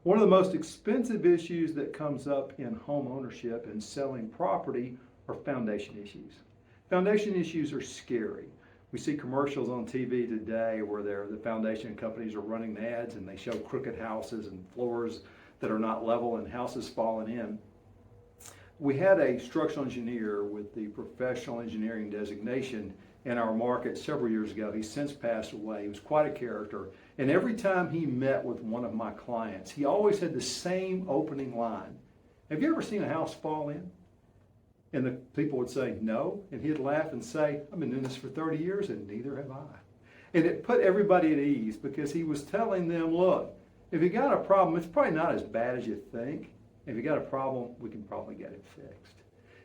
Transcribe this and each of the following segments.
One of the most expensive issues that comes up in home ownership and selling property are foundation issues. Foundation issues are scary. We see commercials on TV today where the foundation companies are running ads and they show crooked houses and floors that are not level and houses falling in. We had a structural engineer with the professional engineering designation in our market several years ago. He's since passed away. He was quite a character. And every time he met with one of my clients, he always had the same opening line. Have you ever seen a house fall in? And the people would say, no. And he'd laugh and say, I've been doing this for 30 years and neither have I. And it put everybody at ease because he was telling them, look, if you got a problem, it's probably not as bad as you think. If you got a problem, we can probably get it fixed.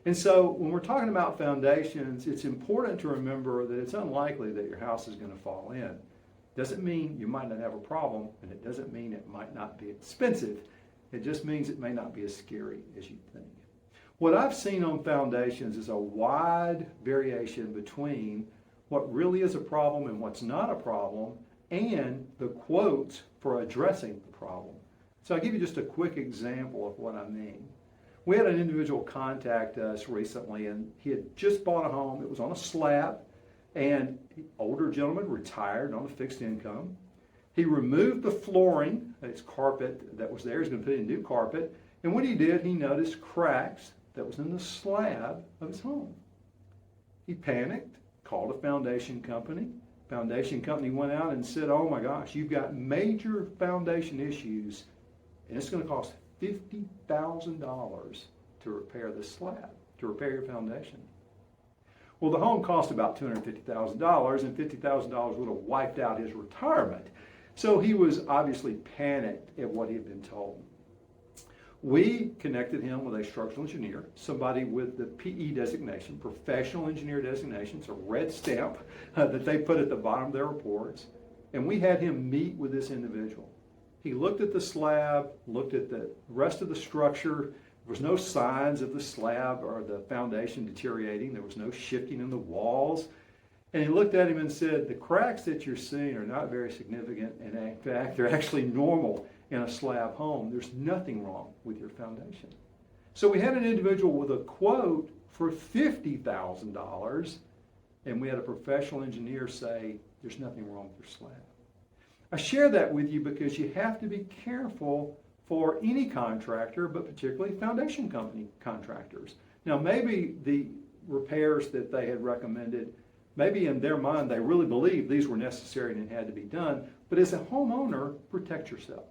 And so when we're talking about foundations, it's important to remember that it's unlikely that your house is going to fall in. Doesn't mean you might not have a problem, and it doesn't mean it might not be expensive. It just means it may not be as scary as you think. What I've seen on foundations is a wide variation between what really is a problem and what's not a problem, and the quotes for addressing the problem. So I'll give you just a quick example of what I mean. We had an individual contact us recently, and he had just bought a home. It was on a slab, and older gentleman, retired on a fixed income. He removed the flooring, it's carpet that was there. He's going to put in new carpet. And when he did, he noticed cracks that was in the slab of his home. He panicked, called a foundation company. Foundation company went out and said, oh my gosh, you've got major foundation issues, and it's going to cost $50,000 to repair the slab, to repair your foundation. Well, the home cost about $250,000, and $50,000 would have wiped out his retirement. So he was obviously panicked at what he had been told. We connected him with a structural engineer, somebody with the PE designation, professional engineer designation. It's a red stamp that they put at the bottom of their reports. And we had him meet with this individual. He looked at the slab, looked at the rest of the structure. There was no signs of the slab or the foundation deteriorating. There was no shifting in the walls. And he looked at him and said, the cracks that you're seeing are not very significant. And in fact, they're actually normal in a slab home. There's nothing wrong with your foundation. So we had an individual with a quote for $50,000, and we had a professional engineer say, there's nothing wrong with your slab. I share that with you because you have to be careful for any contractor, but particularly foundation company contractors. Now, maybe the repairs that they had recommended, maybe in their mind they really believed these were necessary and it had to be done, but as a homeowner, protect yourself.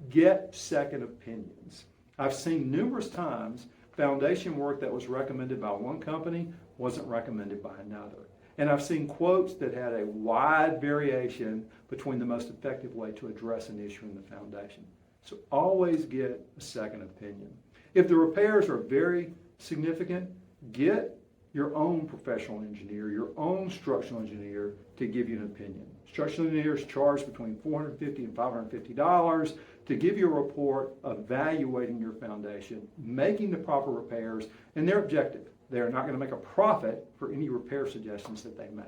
Get second opinions. I've seen numerous times foundation work that was recommended by one company wasn't recommended by another. And I've seen quotes that had a wide variation between the most effective way to address an issue in the foundation. So always get a second opinion. If the repairs are very significant, get your own professional engineer, your own structural engineer to give you an opinion. Structural engineers charge between $450 and $550 to give you a report evaluating your foundation, making the proper repairs, and they're objective. They're not going to make a profit for any repair suggestions that they make.